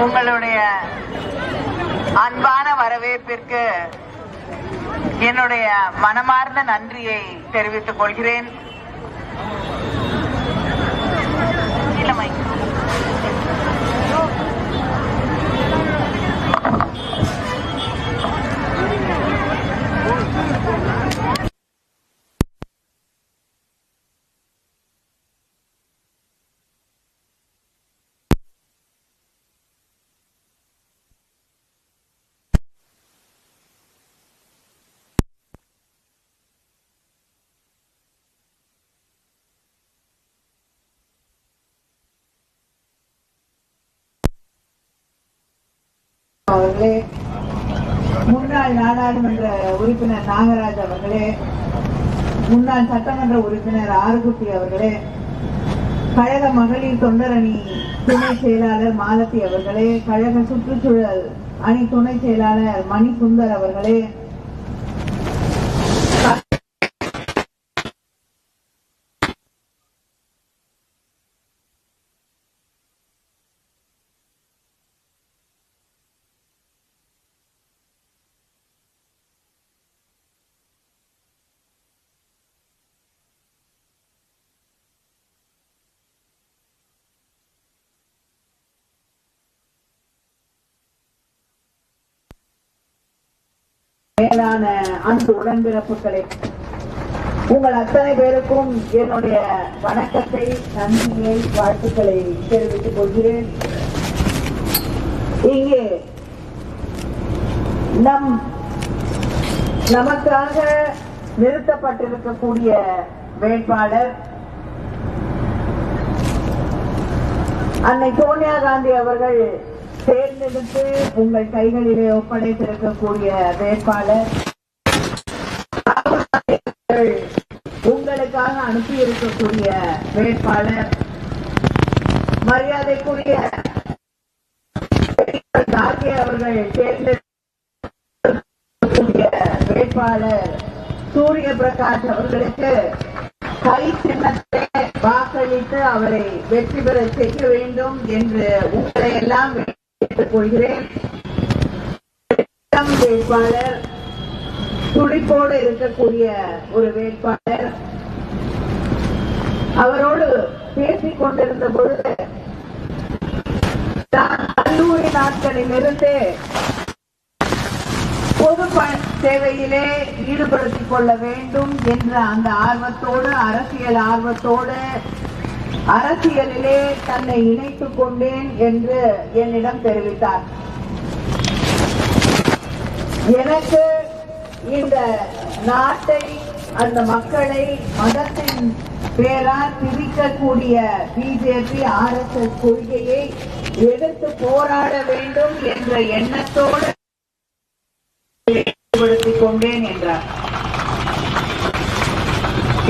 உங்களுடைய அன்பான வரவேற்பிற்கு என்னுடைய மனமார்ந்த நன்றியை தெரிவித்துக் கொள்கிறேன். அவர்களே, முன்னாள் நாடாளுமன்ற உறுப்பினர் நாகராஜ் அவர்களே, முன்னாள் சட்டமன்ற உறுப்பினர் ஆறுகுட்டி அவர்களே, கழக மகளிர் தொண்டரணி துணை செயலாளர் மாலத்தி அவர்களே, கழக சுற்றுச்சூழல் அணி துணை செயலாளர் மணிசுந்தர் அவர்களே, மேலான அன்பு உடன்பிறப்புகளே, உங்கள் அத்தனை பேருக்கும் என்னுடைய வணக்கத்தை, நன்றியை, வாழ்த்துக்களை தெரிவித்துக் கொள்கிறேன். இங்கே நமக்காக நிறுத்தப்பட்டிருக்கக்கூடிய வேட்பாளர் அன்னை சோனியா காந்தி அவர்கள் தேர்ந்தெடுத்து உங்கள் கைகளிலே ஒப்படைத்திருக்கக்கூடிய வேட்பாளர், உங்களுக்காக அனுப்பியிருக்கக்கூடிய வேட்பாளர், மரியாதைக்குரிய அவர்கள் தேர்ந்தெடுக்கக்கூடிய வேட்பாளர் சூரிய பிரகாஷ் அவர்களுக்கு கை சின்னத்தை வாக்களித்து அவரை வெற்றி பெற செய்ய வேண்டும் என்று உங்களை எல்லாம் கொள்கிறேன். வேட்பாளர், துடிப்போடு இருக்கக்கூடிய ஒரு வேட்பாளர், அவரோடு பேசிக் கொண்டிருந்த பொழுது கல்லூரி நாட்களில் இருந்து பொது சேவையிலே ஈடுபடுத்திக் கொள்ள வேண்டும் என்ற அந்த ஆர்வத்தோடு, அரசியல் ஆர்வத்தோடு, அரசியலிலே தன்னை இணைத்துக் கொண்டேன் என்று என்னிடம் தெரிவித்தார். எனக்கு இந்த நாட்டை, அந்த மக்களை மதத்தின் பேரால் பிரிக்கக்கூடிய பிஜேபி RSS கொள்கையை எதிர்த்து போராட வேண்டும் என்ற எண்ணத்தோடு ஈடுபடுத்திக் கொண்டேன் என்றார்.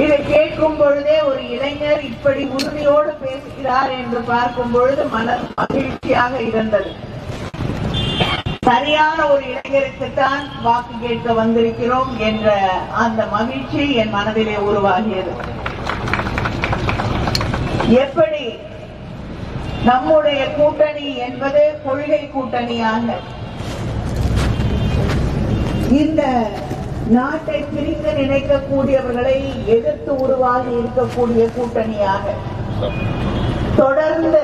இதை கேட்கும் பொழுதே ஒரு இளைஞர் இப்படி உறுதியோடு பேசுகிறார் என்று பார்க்கும் பொழுது மனம் மகிழ்ச்சியாக இருந்தது. சரியான ஒரு இளைஞருக்குத்தான் வாக்கு கேட்க வந்திருக்கிறோம் என்ற அந்த மகிழ்ச்சி என் மனதிலே உருவாகியது. எப்படி நம்முடைய கூட்டணி என்பது கொள்கை கூட்டணியாக, இந்த நாட்டை பிரிக்க நினைக்கக்கூடியவர்களை எதிர்த்து உருவாகி இருக்கக்கூடிய கூட்டணியாக, தொடர்ந்து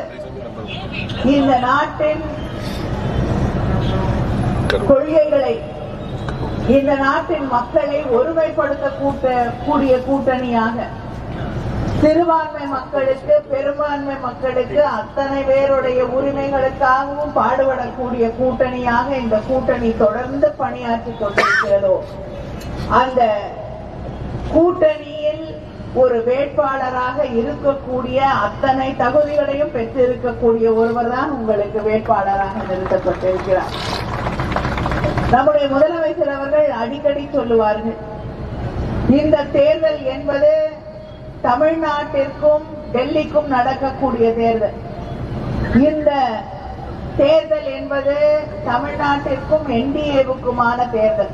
இந்த நாட்டின் கொள்கைகளை, இந்த நாட்டின் மக்களை ஒருமைப்படுத்தக்கூடிய கூட்டணியாக, சிறுபான்மை மக்களுக்கு, பெரும்பான்மை மக்களுக்கு, அத்தனை பேருடைய உரிமைகளுக்காகவும் பாடுபடக்கூடிய கூட்டணியாக இந்த கூட்டணி தொடர்ந்து பணியாற்றிக் கொண்டிருக்கிறதோ, அந்த கூட்டணியில் ஒரு வேட்பாளராக இருக்கக்கூடிய அத்தனை தகுதிகளையும் பெற்றிருக்கக்கூடிய ஒருவர் தான் உங்களுக்கு வேட்பாளராக நிறுத்தப்பட்டிருக்கிறார். நம்முடைய முதலமைச்சர் அவர்கள் அடிக்கடி சொல்லுவார்கள், இந்த தேர்தல் என்பது தமிழ்நாட்டிற்கும் டெல்லிக்கும் நடக்கக்கூடிய தேர்தல். இந்த தேர்தல் என்பது தமிழ்நாட்டிற்கும் NDA-வுக்குமான தேர்தல்.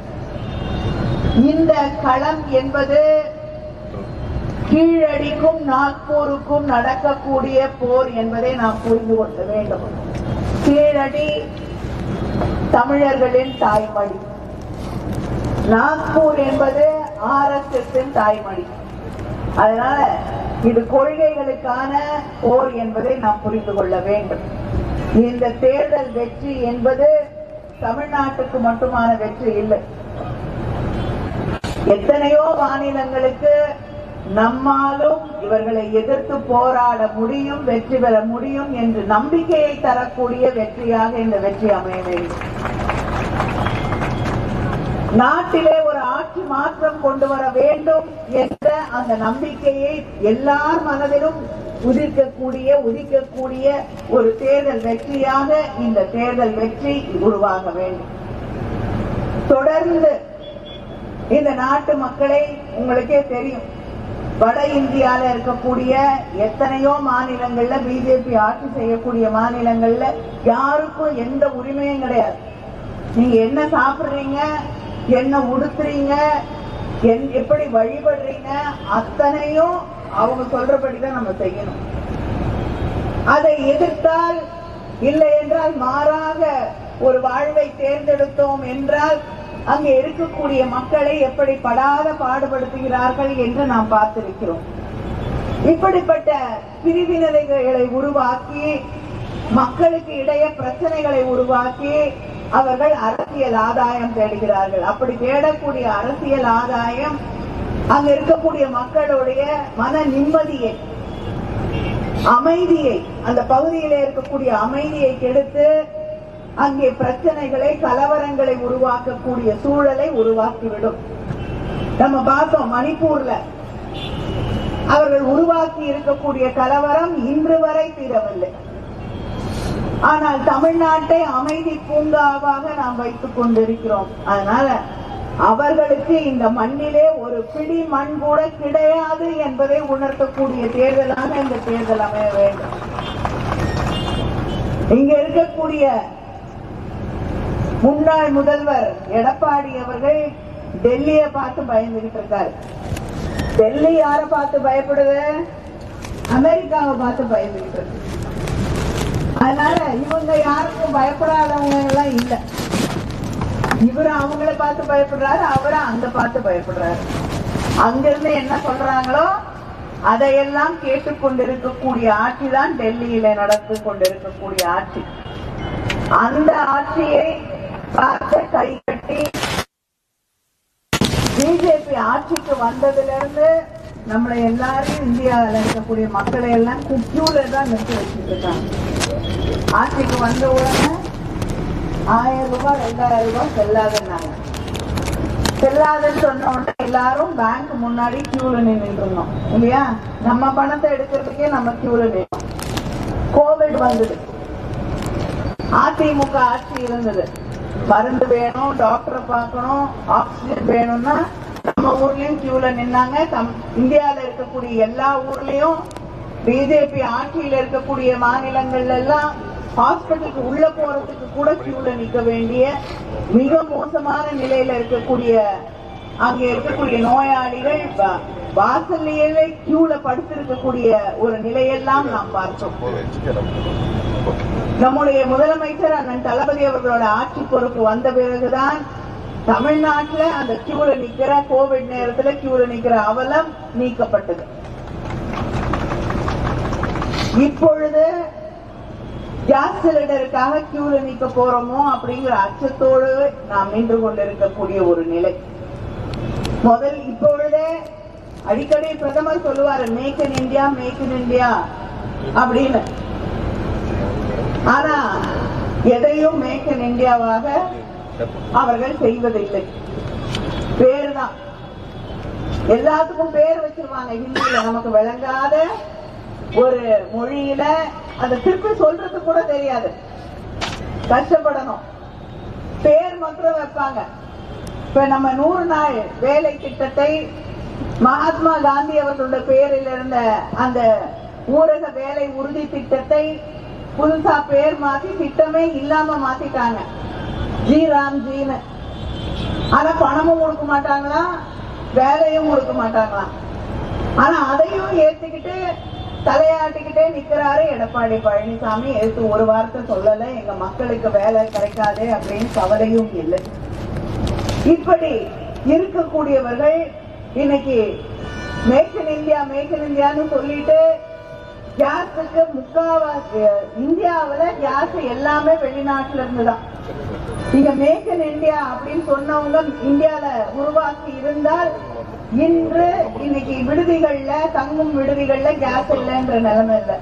இந்த களம் என்பது கீழடிக்கும் நாக்பூருக்கும் நடக்கக்கூடிய போர் என்பதை நாம் புரிந்து கொள்ள வேண்டும். கீழடி தமிழர்களின் தாய்மொழி, நாக்பூர் என்பது RSSன் தாய்மொழி. அதனால இது கொள்கைகளுக்கான போர் என்பதை நாம் புரிந்து கொள்ள வேண்டும். இந்த தேர்தல் வெற்றி என்பது தமிழ்நாட்டுக்கு மட்டுமான வெற்றி இல்லை. எத்தனையோ மாநிலங்களுக்கு நம்மாலும் இவர்களை எதிர்த்து போராட முடியும், வெற்றி பெற முடியும் என்று நம்பிக்கையை தரக்கூடிய வெற்றியாக இந்த வெற்றி அமைய வேண்டும். நாட்டிலே ஒரு ஆட்சி மாற்றம் கொண்டு வர வேண்டும் என்ற அந்த நம்பிக்கையை எல்லார் மனதிலும் உதிக்கக்கூடிய ஒரு தேர்தல் வெற்றியாக இந்த தேர்தல் வெற்றி உருவாக வேண்டும். தொடர்ந்து இந்த நாட்டு மக்களை, உங்களுக்கே தெரியும், வட இந்தியால இருக்கக்கூடிய எத்தனையோ மாநிலங்கள்ல பிஜேபி ஆட்சி செய்யக்கூடிய மாநிலங்கள்ல யாருக்கும் எந்த உரிமையும் கிடையாது. நீங்க என்ன சாப்பிடுறீங்க, என்ன உடுத்துறீங்க, எப்படி வழிபடுறீங்க, அத்தனையும் அவங்க சொல்றபடிதான் நம்ம செய்யணும். அதை எதிர்த்தால், இல்லை என்றால் மாறாக ஒரு வாழ்வை தேர்ந்தெடுத்தோம் என்றால் அங்கே இருக்கக்கூடிய மக்களை எப்படி படாத பாடுபடுத்துகிறார்கள் என்று நாம் பார்த்திருக்கிறோம். இப்படிப்பட்ட பிரிவினைகளை உருவாக்கி, மக்களுக்கு இடையே பிரச்சனைகளை உருவாக்கி அவர்கள் அரசியல் ஆதாயம் தேடுகிறார்கள். அப்படி தேடக்கூடிய அரசியல் ஆதாயம் அங்க இருக்கக்கூடிய மக்களுடைய மன நிம்மதியை, அமைதியை, அந்த பகுதியில இருக்கக்கூடிய அமைதியை கெடுத்து அங்கே பிரச்சனைகளை, கலவரங்களை உருவாக்கக்கூடிய சூழலை உருவாக்கிவிடும். நம்ம பார்த்தோம் மணிப்பூர்ல அவர்கள் உருவாக்கி இருக்கக்கூடிய கலவரம் இன்று வரை தீரவில்லை. ஆனால் தமிழ்நாட்டை அமைதி பூங்காவாக நாம் வைத்துக் கொண்டிருக்கிறோம். அதனால அவர்களுக்கு இந்த மண்ணிலே ஒரு பிடி மண் கூட கிடையாது என்பதை உணர்த்தக்கூடிய தேர்தலாக இந்த தேர்தல் அமைய வேண்டும். இங்க இருக்கக்கூடிய முன்னாள் முதல்வர் எடப்பாடி அவர்கள் டெல்லியை பார்த்து பயந்துகிட்டு இருக்காரு. டெல்லி யாரை பார்த்து பயப்படுது? அமெரிக்காவை பார்த்து பயந்துகிட்டு இருக்கு. அதனால இவங்க யாருக்கும் பயப்படாதவங்க எல்லாம் இல்ல. இவரு அவங்கள பார்த்து பயப்படுறாரு, அவரு அங்க பார்த்து பயப்படுறாரு. அங்கிருந்து என்ன சொல்றாங்களோ அதையெல்லாம் கேட்டுக்கொண்டிருக்கக்கூடிய ஆட்சி தான் டெல்லியில நடந்து கொண்டிருக்கக்கூடிய ஆட்சி. அந்த ஆட்சியை பார்த்து கை கட்டி பிஜேபி ஆட்சிக்கு வந்ததிலிருந்து நம்மளை எல்லாரையும், இந்தியாவில் இருக்கக்கூடிய மக்களை எல்லாம் குக்கியூல தான் நிறுத்தி வச்சுட்டு இருக்காங்க. ஆட்சிக்கு வந்த உடனே 1000 ரூபாய் 2000 ரூபாய் செல்லாதுன்னாங்க. செல்லாதுன்னு சொன்ன உடனே எல்லாரும் பேங்க் முன்னாடி கியூல நின்றுட்டு இருந்தோம் இல்லையா? நம்ம பணத்தை எடுக்கிறதுக்கே நம்ம கியூல நின்றோம். கோவிட் வந்தது, அதிமுக ஆட்சி இருந்தது. மருந்து வேணும், டாக்டரை பார்க்கணும், ஆக்சிஜன் வேணும்னா நம்ம ஊர்லயும் கியூல நின்னாங்க. இந்தியாவில இருக்கக்கூடிய எல்லா ஊர்லயும் பிஜேபி ஆட்சியில் இருக்கக்கூடிய மாநிலங்கள்ல எல்லாம் ஹாஸ்பிட்டலுக்கு உள்ள போறதுக்கு கூட கியூல நிக்க வேண்டிய மிக மோசமான நிலையில இருக்கக்கூடிய, அங்க இருக்கக்கூடிய நோயாளிகள் வாசல்லையே கியூல படுத்திருக்கக்கூடிய ஒரு நிலையெல்லாம் நாம் பார்த்தோம். நம்முடைய முதலமைச்சர் அண்ணன் தளபதி அவர்களோட ஆட்சி பொறுப்பு வந்த பிறகுதான் தமிழ்நாட்டுல அந்த கியூல நிக்கிற, கோவிட் நேரத்துல கியூல நிக்கிற அவலம் நீக்கப்பட்டது. இப்பொழுது கேஸ் சிலிண்டருக்காக கியூல நிக்க போறோமோ அப்படிங்கிற அச்சத்தோடு நாம் நின்று கொண்டிருக்கக்கூடிய ஒரு நிலை. இப்பொழுதே அடிக்கடி பிரதமர் சொல்லுவாரு make in India, make in India அப்படின்னு. ஆனா எதையும் மேக் இன் இந்தியாவாக அவர்கள் செய்வதில்லை. பேருதான், எல்லாத்துக்கும் பேர் வச்சிருவாங்க. ஹிந்தியில நமக்கு விளங்காத ஒரு மொழியில அதை திருப்பி சொல்றது கூட தெரியாது, கஷ்டப்படணும். பேர் மட்டும் வைப்பாங்க. இப்ப நம்ம 100 நாள் வேலை திட்டத்தை மகாத்மா காந்தி அவர்களுடைய பேரில் இருந்த அந்த ஊரக வேலை உறுதி திட்டத்தை புதுசா பேர் மாத்தி திட்டமே இல்லாம மாத்திட்டாங்க, ஜி ராம் ஜின்னு. ஆனா பணமும் கொடுக்க மாட்டாங்களா, வேலையும் கொடுக்க மாட்டாங்களா. ஆனா அதையும் ஏத்துக்கிட்டு தலையாட்டிக்கிட்டே நிக்கிறாரு எடப்பாடி பழனிசாமி. எடுத்து ஒரு வார்த்தை சொல்லல, எங்க மக்களுக்கு வேலை கிடைக்காது அப்படின்னு கவலையும் இல்லை. இப்படி இருக்கக்கூடியவர்கள் இன்னைக்கு make in India make in இந்தியான்னு சொல்லிட்டு கேஸுக்கு முக்காவாசி இந்தியாவில கேஸ் எல்லாமே வெளிநாட்டுல இருந்துதான். இங்க மேக் இன் இந்தியா அப்படின்னு சொன்னவங்க இந்தியால உருவாக்கி இருந்தால் இன்று இன்னைக்கு விடுதிகள்ல தங்கும் விடுதிகள்ல கேஸ் இல்லைன்ற நிலைமை இல்லை,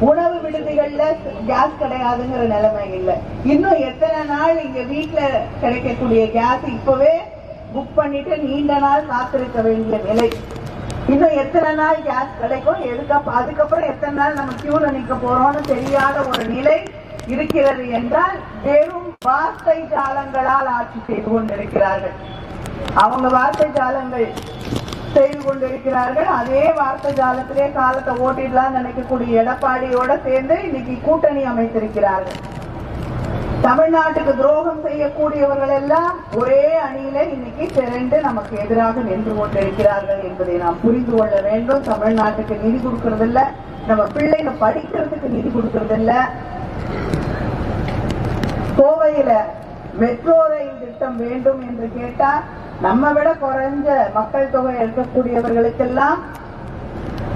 உணவு விடுதிகள்ல கேஸ் கிடையாதுங்கிற நிலைமை இல்லை. இன்னும் எத்தனை நாள் இங்க வீட்டுல கிடைக்கக்கூடிய கேஸ் இப்பவே புக் பண்ணிட்டு நீண்ட நாள் காத்திருக்க வேண்டிய நிலை. இன்னும் எத்தனை நாள் கேஸ் கிடைக்கும், அதுக்கப்புறம் எத்தனை நாள் நம்ம கியூல நிக்க போறோம்னு தெரியாத ஒரு நிலை இருக்கிறது என்றால் வெறும் வார்த்தை ஜாலங்களால் ஆட்சி செய்து கொண்டிருக்கிறார்கள். அவங்க வார்த்தை ஜாலங்கள் செய்து கொண்டிருக்கிறார்கள். அதே வார்த்தை ஜாலத்திலே காலத்தை ஓட்டிடலாம் நினைக்கக்கூடிய எடப்பாடியோட சேர்ந்து இன்னைக்கு கூட்டணி அமைத்திருக்கிறார்கள். தமிழ்நாட்டுக்கு துரோகம் செய்யக்கூடியவர்கள் எல்லாம் ஒரே அணியில இன்னைக்கு திரண்டு நமக்கு எதிராக நின்று கொண்டிருக்கிறார்கள் என்பதை நாம் புரிந்து கொள்ள வேண்டும். தமிழ்நாட்டுக்கு நிதி கொடுக்கறது இல்ல, நம்ம பிள்ளைங்க படிக்கிறதுக்கு நிதி கொடுக்கறது இல்ல. கோவையில மெட்ரோ ரயில் திட்டம் வேண்டும் என்று கேட்டா நம்ம விட குறைஞ்ச மக்கள் தொகை இருக்கக்கூடியவர்களுக்கெல்லாம்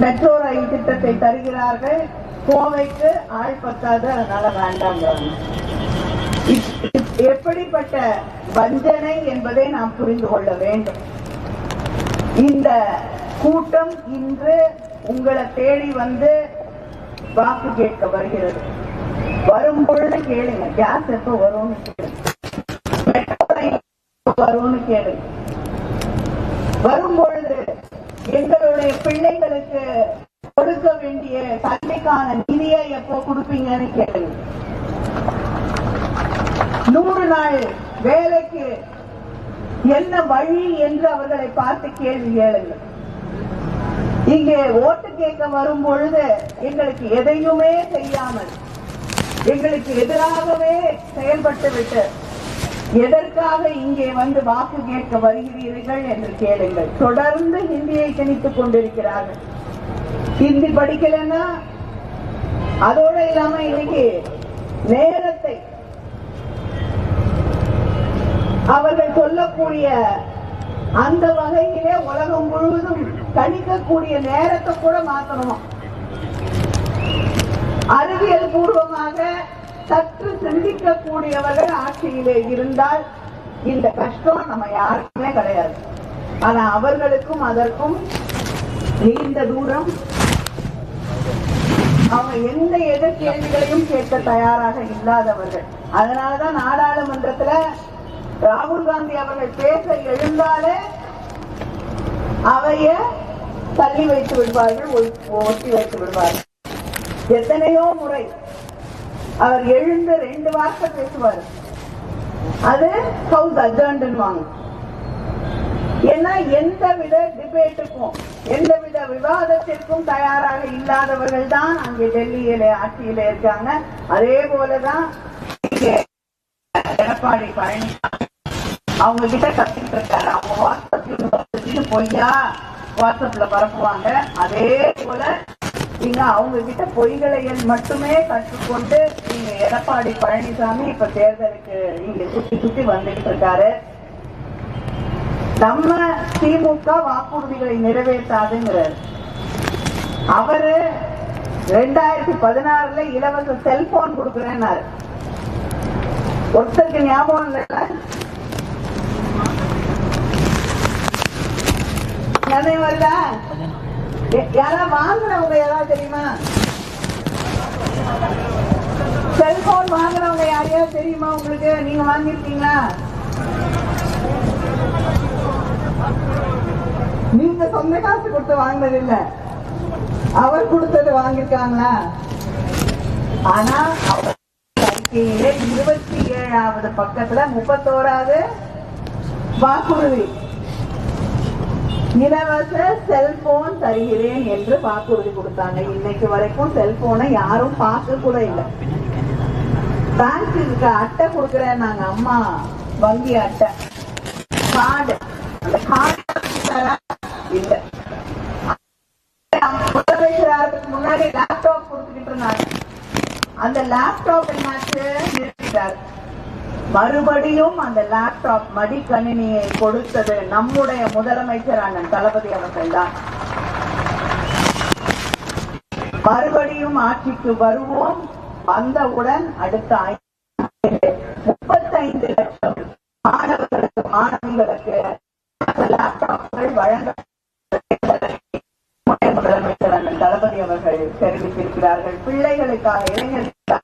மெட்ரோ ரயில் திட்டத்தை தருகிறார்கள். கோவைக்கு ஆள் பத்தாது, அதனால வேண்டாம். எப்படிப்பட்ட வஞ்சனை என்பதை நாம் புரிந்து கொள்ள வேண்டும். இந்த கூட்டம் இன்று உங்களை தேடி வந்து வாக்கு கேட்க வருகிறது. வரும் பொழுது கேளுங்க, கேஸ் எப்ப வரும்னு வரும்னு கேளுங்க. வரும் பொழுது எங்களுடைய பிள்ளைங்களுக்கு கொடுக்க வேண்டிய கல்விக்கான நிதியை எப்போ கொடுப்பீங்கன்னு கேளுங்க. 100 நாள் வேலைக்கு என்ன வழி என்று அவர்களை பார்த்து கேள்வி கேளுங்கள். இங்கே ஓட்டு கேட்க வரும் பொழுது எங்களுக்கு எதையுமே செய்யாமல் எங்களுக்கு எதிராகவே செயல்பட்டு விட்டு எதற்காக இங்கே வந்து வாக்கு கேட்க வருகிறீர்கள் என்று கேளுங்கள். தொடர்ந்து ஹிந்தியை திணித்துக் கொண்டிருக்கிறார்கள். ஹிந்தி படிக்கலன்னா அதோட இல்லாம இன்னைக்கு நேரத்தை அவர்கள் சொல்லக்கூடிய அந்த வகையிலே உலகம் முழுவதும் கணிக்கக்கூடிய நேரத்தை கூட மாற்றணும். அறிவியல் பூர்வமாக சற்று சிந்திக்கக்கூடியவர்கள் ஆட்சியிலே இருந்தால் இந்த கஷ்டம் நம்ம யாருக்குமே கிடையாது. ஆனா அவர்களுக்கும் அதற்கும் நீண்ட தூரம். அவங்க எந்த எதிர் கேள்விகளையும் கேட்க தயாராக இல்லாதவர்கள். அதனாலதான் நாடாளுமன்றத்துல ராகுல் காந்தி அவர்கள் பேச எழுந்தாலே அவைய தள்ளி வைத்து விடுவார்கள், ஒட்டி வைத்து விடுவார்கள். எத்தனையோ முறை அவர் எழுந்து 2 வார்த்தை பேசுவார், அது ஹவுஸ் அட்ஜர்ன்டுவாங்க. ஏன்னா எந்தவித டிபேட்டுக்கும் எந்தவித விவாதத்திற்கும் தயாராக இல்லாதவர்கள் தான் அங்கே டெல்லியில ஆட்சியில இருக்காங்க. அதே போலதான் எடப்பாடி பழனிசாமி அவங்க கிட்ட கத்துக்கிட்டு இருக்காரு. அவங்க வாட்ஸ்அப்ல பொய்யா வாட்ஸ்அப்ல பரப்புவாங்க. அதே போல நீங்க அவங்க கிட்ட பொய்களை மட்டுமே கற்றுக்கொண்டு நீங்க எடப்பாடி பழனிசாமி இப்ப தேர்தலுக்கு இங்க சுத்தி வந்துட்டு இருக்காரு. நம்ம திமுக வாக்குறுதிகளை நிறைவேற்றாதுங்கிறார். அவரு 2016 இலவச செல்போன் கொடுக்கிறேன்னாரு. ஒருத்தருக்கு ஞாபகம் இல்ல, வருதா? யாராவது வாங்கினவங்க யாராவது தெரியுமா? செல்போன் வாங்கினவங்க யாரையாவது தெரியுமா உங்களுக்கு? நீங்க வாங்கிருக்கீங்களா? நீங்க சொந்த காசு கொடுத்து வாங்கினது இல்ல, அவர் கொடுத்தது வாங்கிருக்காங்களா? ஆனா 27வது பக்கத்துல 31வது வாக்குறுதி, இலவச செல்போன் தருகிறேன் என்று வாக்குறுதி கொடுத்தாங்க. இன்னைக்கு வரைக்கும் செல்போனை யாரும் பார்க்க கூட இல்லை. பேங்க்கு அட்டை கொடுக்கிறேன் நாங்க, அம்மா வங்கி அட்டை கார்டு, அந்த கார்டு இல்ல. மாதிரி லேப்டாப் கொடுத்துக்கிட்டு இருந்தாங்க. அந்த லேப்டாப் என்னாச்சு, நிறுத்திட்டார். மறுபடியும் அந்த லேப்டாப் மடிக்கணினியை கொடுத்தது நம்முடைய முதலமைச்சர் அண்ணன் தளபதி அவர்கள் தான். மறுபடியும் ஆட்சிக்கு வருவோம். வந்தவுடன் அடுத்த 35 லட்சம் மாணவர்களுக்கு மாணவிகளுக்கு லேப்டாப்கள் வழங்க முதலமைச்சர் அண்ணன் தளபதி அவர்கள் தெரிவித்திருக்கிறார்கள். பிள்ளைகளுக்காக, இளைஞர்களுக்காக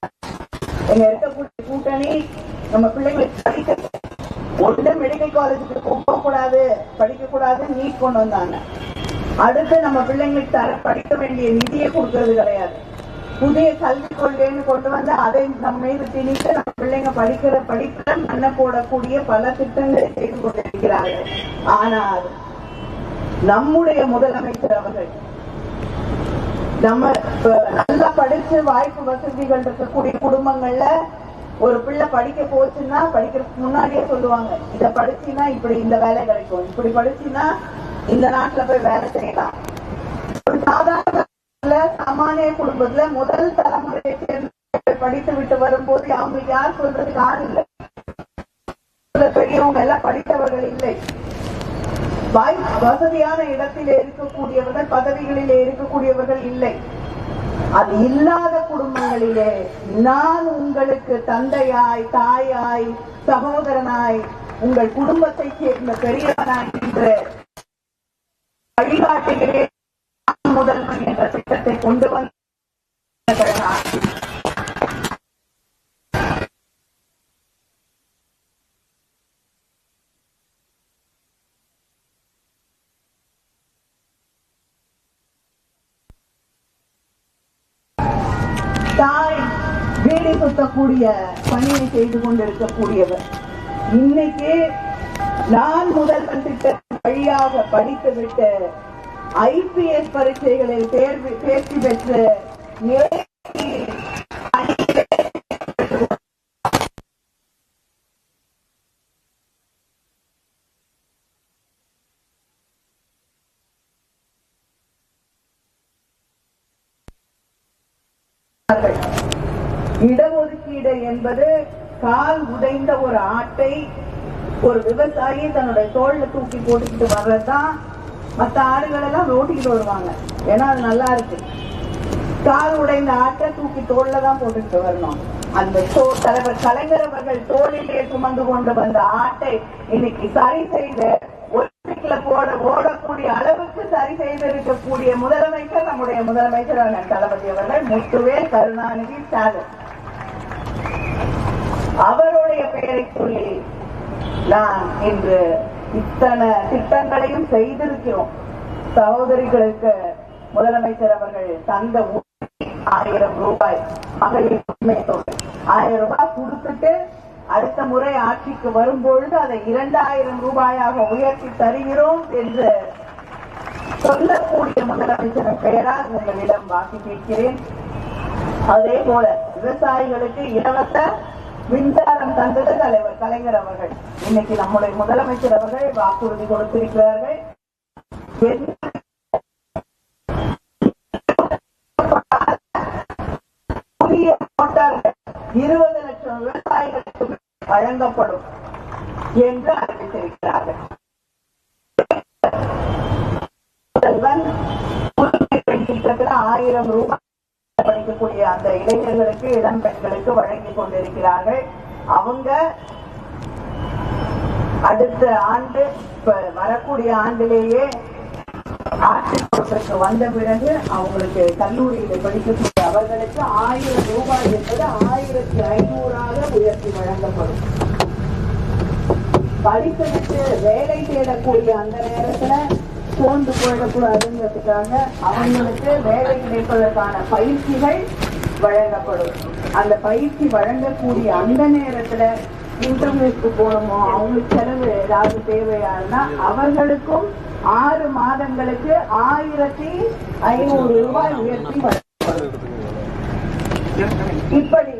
எங்க இருக்கக்கூடிய கூட்டணி நம்ம பிள்ளைங்களுக்கு படிக்க ஒன்று மெடிக்கல் காலேஜுக்கு போக கூடாது, படிக்க கூடாது, நீட் கொண்டு வந்தாங்க. அடுத்து நம்ம பிள்ளைங்களுக்கு படிக்க வேண்டிய நிதியை கொடுக்கறது கிடையாது. புதிய கல்விக் கொள்கைன்னு கொண்டு வந்து அதை நம்ம மீது திணித்து நம்ம பிள்ளைங்க படிக்கிற படிப்புல மண்ண போடக்கூடிய பல திட்டங்களை செய்து கொண்டிருக்கிறார்கள். ஆனால் நம்முடைய முதலமைச்சர் அவர்கள் நம்ம நல்லா படிச்சு வாய்ப்பு வசதிகள் இருக்கக்கூடிய குடும்பங்கள்ல ஒரு பிள்ளை படிக்க போச்சுன்னா படிக்கிறதுக்கு முன்னாடியே சொல்லுவாங்க, இத படிச்சுன்னா இப்படி இந்த வேலை கிடைக்கும், இப்படி படிச்சுன்னா இந்த நாட்டுல போய் வேலை செய்யலாம். ஒரு சாதாரண சாமானிய குடும்பத்துல முதல் தலைமுறையை சேர்ந்து படித்து விட்டு வரும்போது அவங்களுக்கு யார் சொல்றதுக்கு ஆள் இல்லை. பெரியவங்க எல்லாம் படித்தவர்கள் இல்லை. வசதியான இடத்திலே இருக்கக்கூடியவர்கள், பதவிகளிலே இருக்கக்கூடியவர்கள் இல்லை. அது இல்லாத குடும்பங்களிலே நான் உங்களுக்கு தந்தையாய், தாயாய், சகோதரனாய், உங்கள் குடும்பத்தை சேர்ந்த பெரியவனாய் என்று வழிகாட்டுகிறேன் முதல்வர் என்ற திட்டத்தை கொண்டு வந்து தாய் வீடு சுத்தக்கூடிய பணியை செய்து கொண்டிருக்கக்கூடியவர். இன்னைக்கு நான் முதல்வர் திட்டத்தின் வழியாக படித்துவிட்டு IPS பரீட்சைகளில் தேர்ச்சி பெற்று இடஒதுக்கீடு என்பது கால் உடைந்த ஒரு ஆட்டை ஒரு விவசாயி தன்னுடைய தோல்ல தூக்கி போட்டுக்கிட்டு வர்றதுதான். மற்ற ஆடுகள் எல்லாம் ஓட்டிக்கிட்டு வருவாங்க, ஏன்னா அது நல்லா இருக்கு. கால் உடைந்த ஆட்டை தூக்கி தோல்ல தான் போட்டுக்கிட்டு வரணும். அந்த தலைவர் கலைஞர் அவர்கள் தோளிலே சுமந்து கொண்டு வந்த ஆட்டை இன்னைக்கு சரி செய்து ஓடக்கூடிய அளவுக்கு சரி செய்திருக்கக்கூடிய முதலமைச்சர் நம்முடைய முதலமைச்சர் தளபதி அவர்கள் முத்துவேல் கருணாநிதி ஸ்டாலின். அவருடைய பெயரை சொல்லி நான் இன்று இத்தனை திட்டங்களையும் செய்திருக்கிறோம். சகோதரிகளுக்கு முதலமைச்சர் அவர்கள் தந்த 1000 ரூபாய் மகளிர் உரிமை தொகை 1000 ரூபாய் கொடுத்துட்டு அடுத்த முறை ஆட்சிக்கு வரும்பொழுது அதை 2000 ரூபாயாக உயர்த்தி தருகிறோம் என்று சொல்லக்கூடிய முதலமைச்சர் பெயரால் உங்களிடம் வாக்கி கேட்கிறேன். அதே போல விவசாயிகளுக்கு இலவச மின்சாரம் தந்தது தலைவர் கலைஞர் அவர்கள். இன்னைக்கு நம்முடைய முதலமைச்சர் அவர்கள் வாக்குறுதி கொடுத்திருக்கிறார்கள். புதிய மோட்டார்கள் 20 லட்சம் விவசாயிகளுக்கு வழங்கப்படும் என்று அறிவித்திருக்கிறார்கள். திட்டத்தில் 1000 ரூபாய் படிக்கக்கூடிய அந்த இளைஞர்களுக்கு, இளம் பெண்களுக்கு வழங்கி கொண்டிருக்கிறார்கள். அவங்க அடுத்த ஆண்டு, வரக்கூடிய ஆண்டிலேயே ஆட்சி பொறுப்பிற்கு வந்த பிறகு அவங்களுக்கு கல்லூரியில் படிக்கக்கூடிய அவர்களுக்கு 1000 ரூபாய் என்பது 1500 உயர்த்தி வழங்கப்படும். படித்துவிட்டு வேலை தேடக்கூடிய அந்த நேரத்துல சோர்ந்து போயிடக்கூடாதுங்கிறதுக்காக அவங்களுக்கு வேலை கிடைப்பதற்கான பயிற்சிகள் வழங்கப்படும். அந்த பயிற்சி வழங்கக்கூடிய அந்த நேரத்துல இன்டர்வியூக்கு போகணுமோ, அவங்களுக்கு செலவு ஏதாவது தேவையானா அவர்களுக்கும் 6 மாதங்களுக்கு 1500 ரூபாய் உயர்த்தி வழங்கப்படும். இப்படி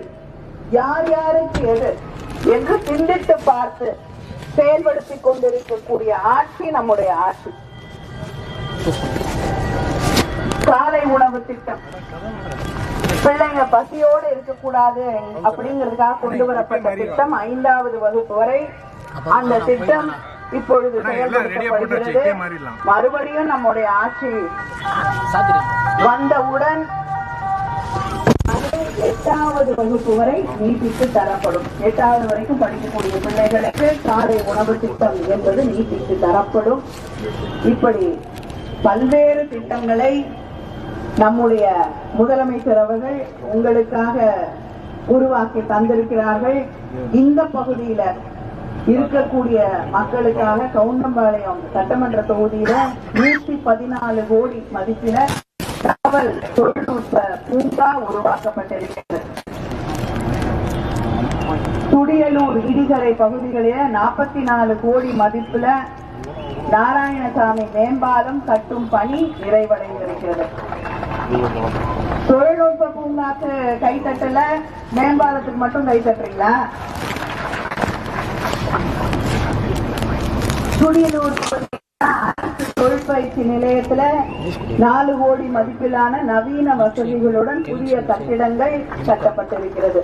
யார் யாருக்கு எது என்று சிந்தித்து பார்த்து செயல்படுத்திக் கொண்டிருக்கக்கூடிய ஆட்சி நம்முடைய ஆட்சி. காலை உணவு திட்டம். பிள்ளைங்க பசியோடு இருக்கக்கூடாது அப்படிங்கிறதுக்காக கொண்டு வரப்பட்ட திட்டம் 5வது வகுப்பு வரை. அந்த திட்டம் இப்பொழுது செயல்படுத்தப்படுகிறது. மறுபடியும் நம்முடைய ஆட்சி வந்தவுடன் 8வது வகுப்பு வரை நீட்டித்து தரப்படும். 8வது வரைக்கும் படிக்கக்கூடிய பிள்ளைகளுக்கு காலை உணவு திட்டம் என்பது நீட்டித்து தரப்படும். இப்படி பல்வேறு திட்டங்களை நம்முடைய முதலமைச்சர் அவர்கள் உங்களுக்காக உருவாக்கி தந்திருக்கிறார்கள். இந்த பகுதியில இருக்கக்கூடிய மக்களுக்காக கவுண்டம்பாளையம் சட்டமன்ற தொகுதியில 114 கோடி மதிப்பில தகவல் தொழில்நுட்ப பூங்கா உருவாக்கப்பட்டிருக்கிறது. துடியலூர் இடிகரை பகுதிகளில 44 கோடி மதிப்புல நாராயணசாமி மேம்பாலம் கட்டும் பணி நிறைவடைந்திருக்கிறது. தொழில்நுட்ப பூங்காக்கு கைத்தட்டல, மேம்பாலத்துக்கு மட்டும் கைத்தட்டுறீங்களா? துடியலூர் தொழிற்பயிற்சி நிலையத்துல 4 கோடி மதிப்பிலான நவீன வசதிகளுடன் புதிய கட்டிடங்கள் கட்டப்பட்டிருக்கிறது.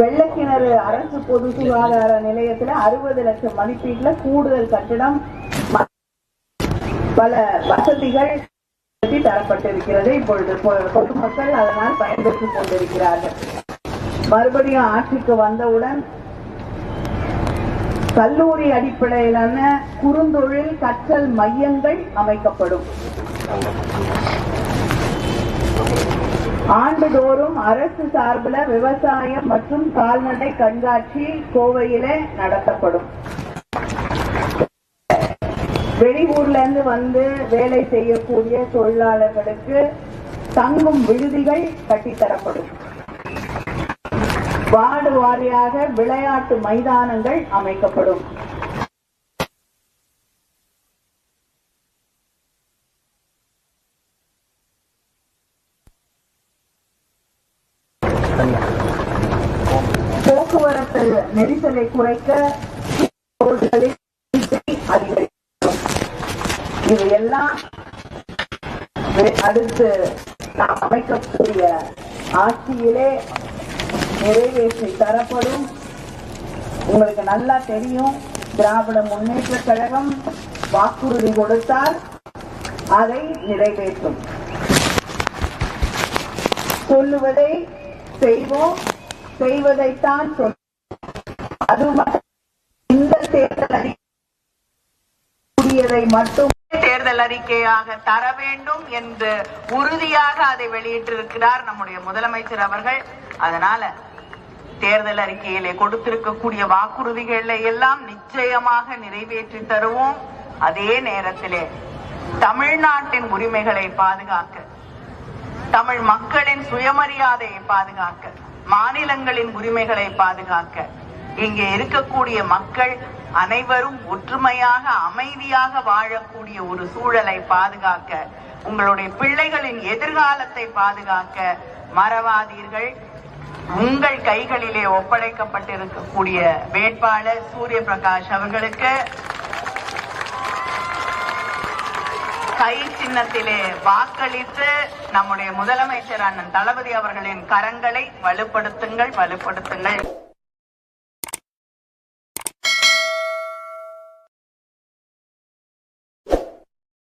வெள்ளக்கிணறு அரசு பொது சுகாதார நிலையத்துல 60 லட்சம் மதிப்பீட்டுல கூடுதல் கட்டிடம், பல வசதிகள் தரப்பட்டிருக்கிறது. இப்பொழுது பொதுமக்கள் அதனால் பயன்பெற்றுக் கொண்டிருக்கிறார்கள். மறுபடியும் ஆட்சிக்கு வந்தவுடன் கல்லூரி அடிப்படையிலான குறுந்தொழில் கற்றல் மையங்கள் அமைக்கப்படும். ஆண்டுதோறும் அரசு சார்பில் விவசாயம் மற்றும் கால்நடை கண்காட்சி கோவையிலே நடத்தப்படும். வெளியூர்ல இருந்து வந்து வேலை செய்யக்கூடிய தொழிலாளர்களுக்கு தங்கும் விடுதிகள் கட்டித்தரப்படும். வார்டு வாரியாக விளையாட்டு மைதானங்கள் அமைக்கப்படும். போக்குவரத்து நெரிசலை குறைக்க அதிகரிக்கும். இது எல்லாம் அடுத்து நாம் அமைக்கக்கூடிய ஆட்சியிலே நிறைவேற்றி தரப்படும். உங்களுக்கு நல்லா தெரியும், திராவிட முன்னேற்ற கழகம் வாக்குறுதி கொடுத்தால் அதை நிறைவேற்றும். சொல்லுவதை செய்வோம், செய்வதைத்தான் சொல்லும். அது இந்த தேர்தல் அறிக்கையை மட்டும் தேர்தல் அறிக்கையாக தர வேண்டும் என்று உறுதியாக அதை வெளியிட்டிருக்கிறார் நம்முடைய முதலமைச்சர் அவர்கள். அதனால தேர்தல் அறிக்கையிலே கொடுத்திருக்கக்கூடிய வாக்குறுதிகளை எல்லாம் நிச்சயமாக நிறைவேற்றி தருவோம். அதே நேரத்திலே தமிழ்நாட்டின் உரிமைகளை பாதுகாக்க, தமிழ் மக்களின் சுயமரியாதையை பாதுகாக்க, மாநிலங்களின் உரிமைகளை பாதுகாக்க, இங்கே இருக்கக்கூடிய மக்கள் அனைவரும் ஒற்றுமையாக அமைதியாக வாழக்கூடிய ஒரு சூழலை பாதுகாக்க, உங்களுடைய பிள்ளைகளின் எதிர்காலத்தை பாதுகாக்க மறவாதீர்கள். உங்கள் கைகளிலே ஒப்படைக்கப்பட்டிருக்கக்கூடிய வேட்பாளர் சூரிய பிரகாஷ் அவர்களுக்கு கை சின்னத்திலே வாக்களித்து நம்முடைய முதலமைச்சர் அண்ணன் தளபதி அவர்களின் கரங்களை வலுப்படுத்துங்கள்.